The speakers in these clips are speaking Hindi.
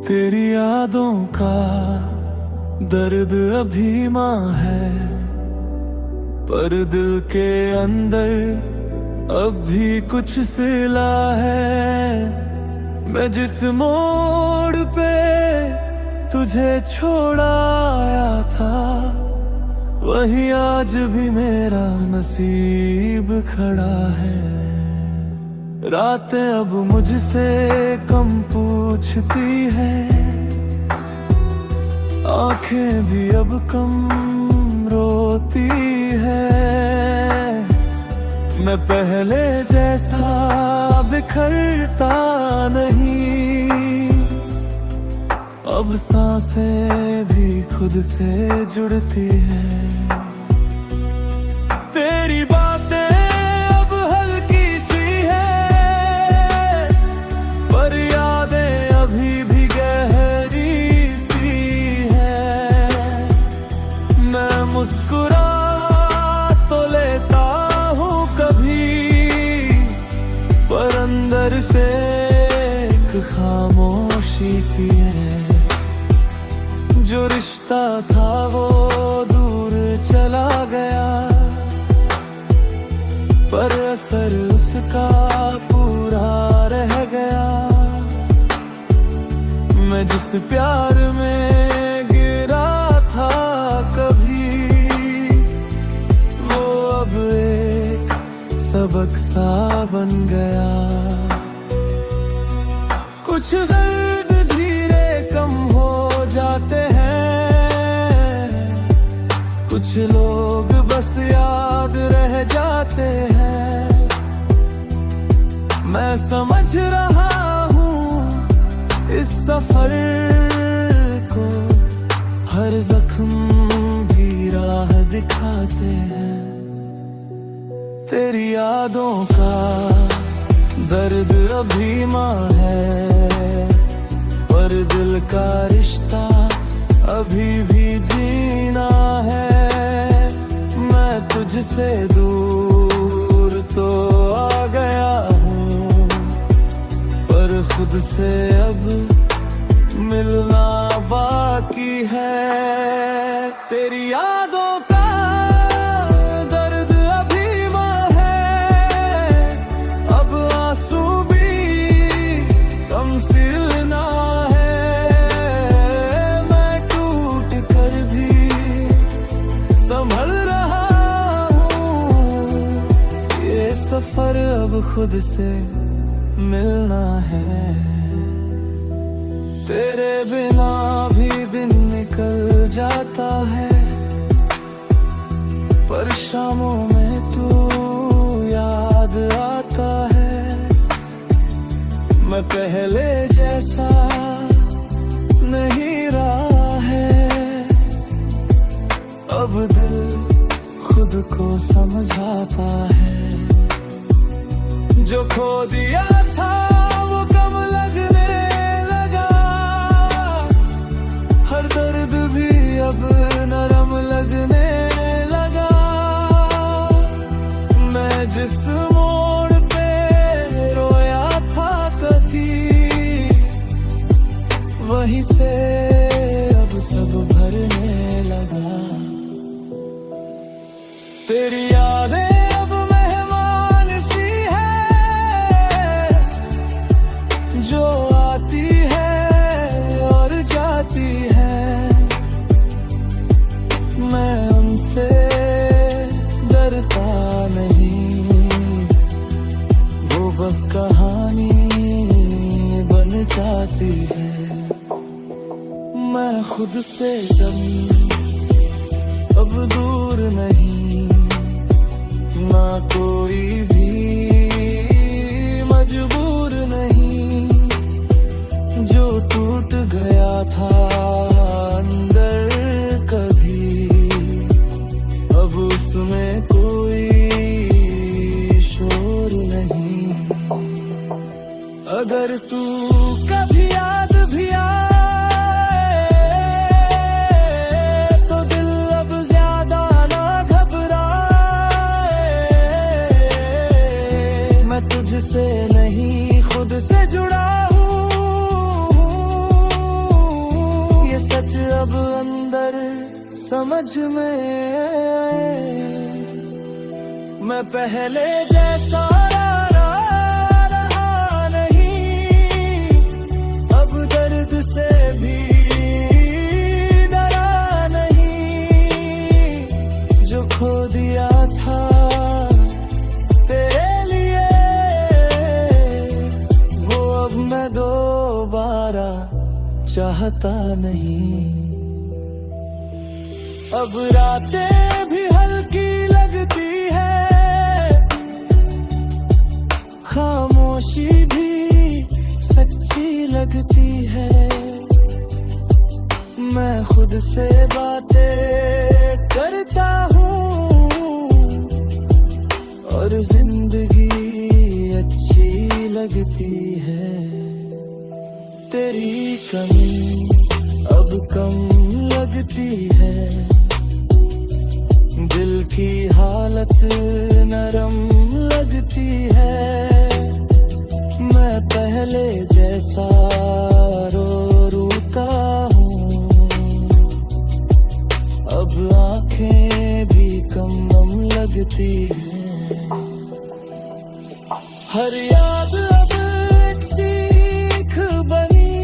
तेरी यादों का दर्द अभी मां है, पर दिल के अंदर अब भी कुछ सिला है। मैं जिस मोड़ पे तुझे छोड़ा आया था, वही आज भी मेरा नसीब खड़ा है। रातें अब मुझसे कम पूछती है, आंखें भी अब कम रोती है। मैं पहले जैसा बिखरता नहीं, अब सांसें भी खुद से जुड़ती है। तेरी बातें अब हल्की सी है, पर यादें अभी भी गहरी सी है। मैं मुस्कुरा तो लेता हूँ कभी, पर अंदर से एक खामोशी सी है। जो रिश्ता था वो दूर चला गया, पर असर उसका पूरा रह गया। मैं जिस प्यार में गिरा था कभी, वो अब एक सबक सा बन गया। कुछ दर्द धीरे कम हो जाते हैं, कुछ लोग बस याद रह जाते हैं। मैं समझ रहा हूँ इस सफर को, हर जख्म भी राह दिखाते हैं। तेरी यादों का दर्द अभी मां है, पर दिल का रिश्ता अभी भी जीना है। मैं तुझसे दूर तो आ गया हूँ, पर खुद से अब मिलना बाकी है। तेरी यादों का दर्द अभी मां है, अब आंसू भी कम सिलना है। मैं टूट कर भी संभल रहा हूँ, ये सफर अब खुद से मिलना है। तेरे बिना भी दिन निकल जाता है, पर शामों में तू याद आता है। मैं पहले जैसा नहीं रहा है, अब दिल खुद को समझाता है। जो खो दिया था वो कम लगने लगा, हर दर्द भी अब नरम लगने लगा। मैं जिस मोड़ पे रोया था कभी, वहीं से अब सब भरने लगा। तेरी यादें अब मेहमान सी है, जो आती है और जाती है। मैं उनसे डरता नहीं, वो बस कहानी बन जाती है। मैं खुद से अब दूर नहीं, ना कोई भी मजबूर नहीं। जो टूट गया था अंदर कभी, अब उसमें कोई शोर नहीं। अगर तू कभी याद भी आए तो अब अंदर समझ में आए। मैं पहले जैसा रहा नहीं, अब दर्द से भी डरा नहीं। जो खो दिया था तेरे लिए, वो अब मैं दोबारा चाहता नहीं। अब रातें भी हल्की लगती है, खामोशी भी सच्ची लगती है। मैं खुद से बातें करता हूँ और जिंदगी अच्छी लगती है। तेरी कमी अब कम लगती है, दिल की हालत नरम लगती है। मैं पहले जैसा रोता हूँ, अब आंखें भी कम लगती हैं। हर याद अब एक सीख बनी,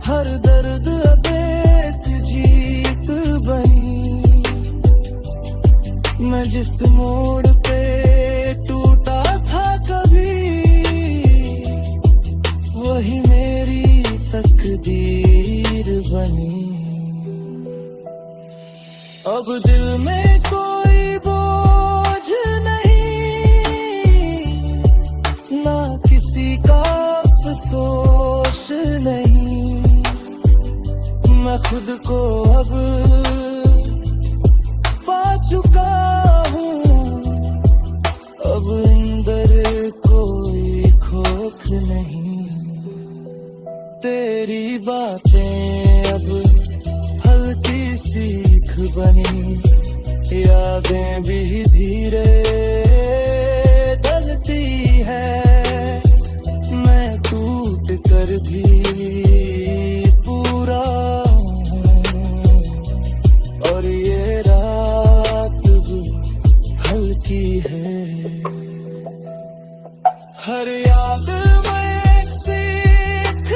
हर दर्द अब एक जीत बनी। मैं जिस मोड़ पे टूटा था कभी, वही मेरी तकदीर बनी। अब दिल में कोई बोझ नहीं, ना किसी का अफसोस नहीं। मैं खुद को अब पा चुका हूँ, अब अंदर कोई खोट नहीं। तेरी बातें अब हल्की सीख बनी, यादें भी धीरे ढलती है। मैं टूट कर भी पूरा हूँ, और ये रात भी हल्की है। हर याद में एक सीख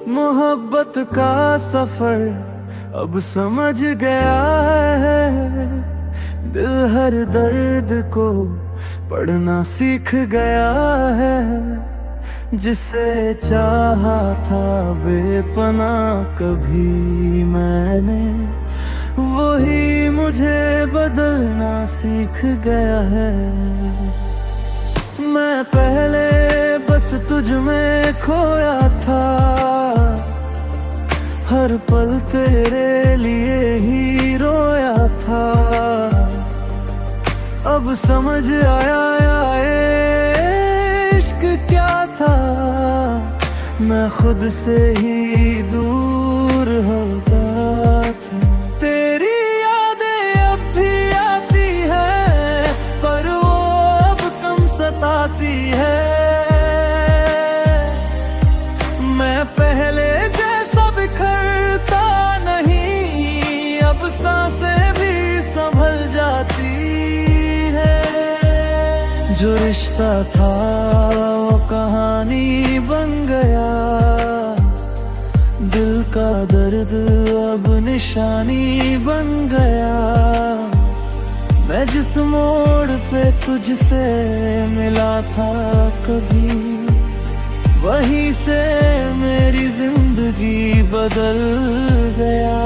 मोहब्बत का सफर अब समझ गया है। दिल हर दर्द को पढ़ना सीख गया है। जिसे चाहा था बेपनाह कभी मैंने, वही मुझे बदलना सीख गया है। मैं पहले बस तुझ में खोया था, हर पल तेरे लिए ही रोया था। अब समझ आया इश्क क्या था, मैं खुद से ही दूर होता था। तेरी यादें अब भी आती है, पर वो अब कम सताती है। मैं पहले जैसा बिखरता नहीं, अब सांसें भी संभल जाती है। जो रिश्ता था वो कहानी बन गया, दिल का दर्द अब निशानी बन गया। मैं जिस मोड़ पे तुझसे मिला था कभी, वहीं से मेरी जिंदगी बदल गया।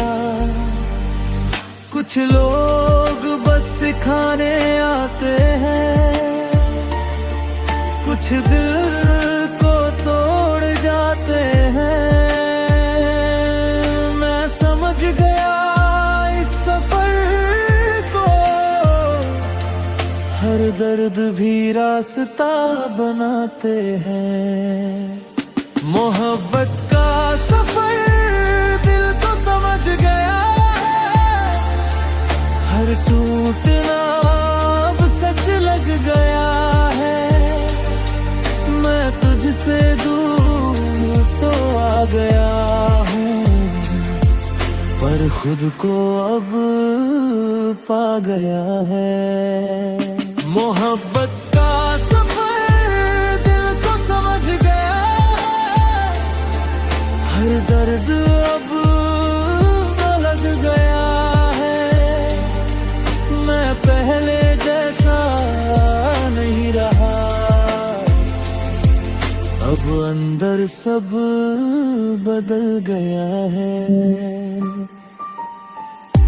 कुछ लोग बस सिखाने आते हैं, कुछ दिल को तोड़ जाते हैं। मैं समझ गया इस सफर को, हर दर्द भी रास्ता बनाते हैं। मोहब्बत का सफर दिल को समझ गया, पर खुद को अब पा गया है। मोहब्बत का सफर दिल को समझ गया, हर दर्द अब लग गया है। मैं पहले जैसा नहीं रहा, अब अंदर सब बदल गया है।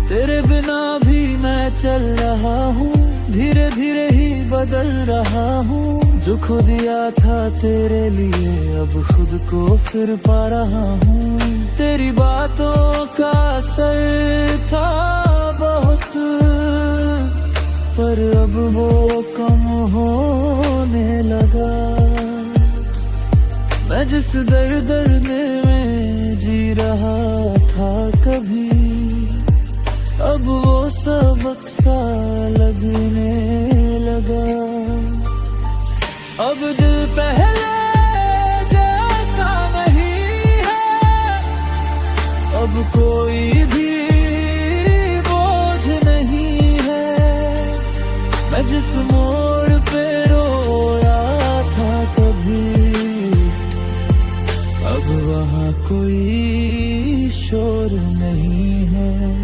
तेरे बिना भी मैं चल रहा हूँ, धीरे धीरे ही बदल रहा हूँ। जो खो दिया था तेरे लिए अब खुद को फिर पा रहा हूँ। तेरी बातों का असर था बहुत, पर अब वो कम होने लगा। मैं जिस दर्द में जी रहा था कभी, अब वो सबक सा लगने लगा। अब दिल पहले जैसा नहीं है, अब कोई भी बोझ नहीं है। मैं जिस मोड़ पे रोया था कभी, अब वहाँ कोई शोर नहीं है।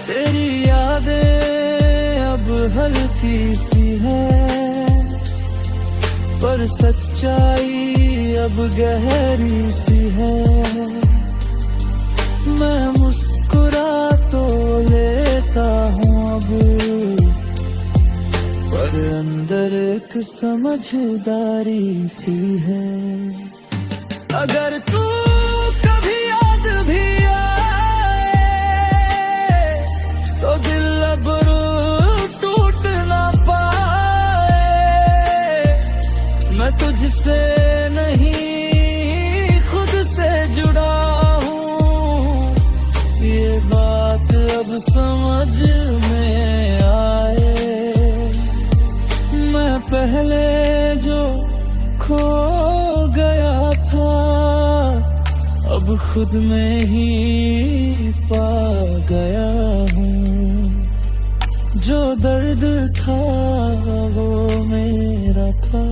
तेरी यादें अब हल्की सी है, पर सच्चाई अब गहरी सी है। मैं मुस्कुरा तो लेता हूँ अब, पर अंदर एक समझदारी सी है। अगर तू कभी याद भी तो दिल अब टूट ना पाए। मैं तुझसे नहीं खुद से जुड़ा हूँ, ये बात अब समझ में आए। मैं पहले जो खो गया था, अब खुद में ही पा गया हूँ। जो दर्द था वो मेरा था,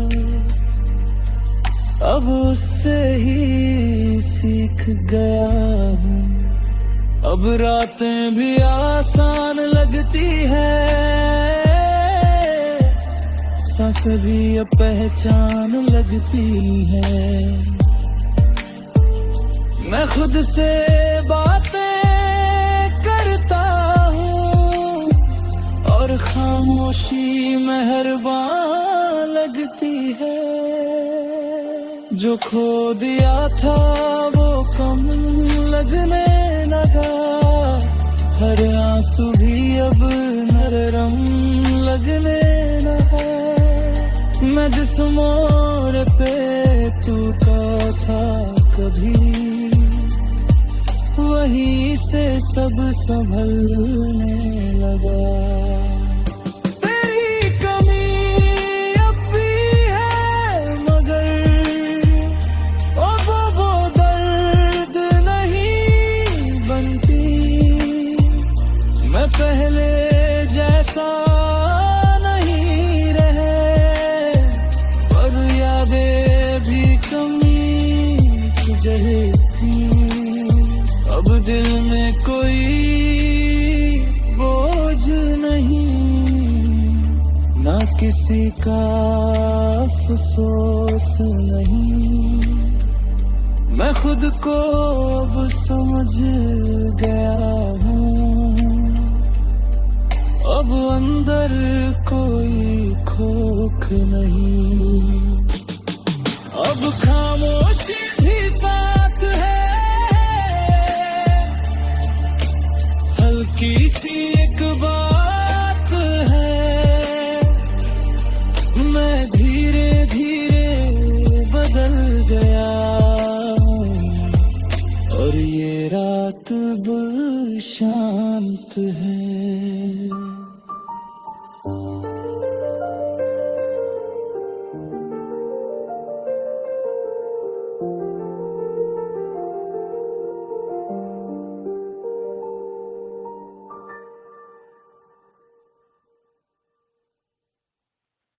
अब उससे ही सीख गया हूँ। अब रातें भी आसान लगती है, सांस भी अब पहचान लगती है। मैं खुद से बातें करता हूँ और खामोशी मेहरबान लगती है। जो खो दिया था वो कम लगने लगा, हर आंसू भी अब नरम लगने लगा। मैं जिस मोड़ पे टूटा था कभी, वहीं से सब संभलने लगा। तेरी कमी अब भी है मगर अब वो दर्द नहीं बनती। मैं पहले जैसा नहीं रहे, पर यादें भी कमी की जगह थी। अब दिल में कोई बोझ नहीं, ना किसी का अफसोस नहीं। मैं खुद को अब समझ गया हूँ, अब अंदर कोई खोख नहीं। अब खामोशी भी साथ है, हल्की सी एक बात है। मैं धीरे धीरे बदल गया और ये रात अब शांत है।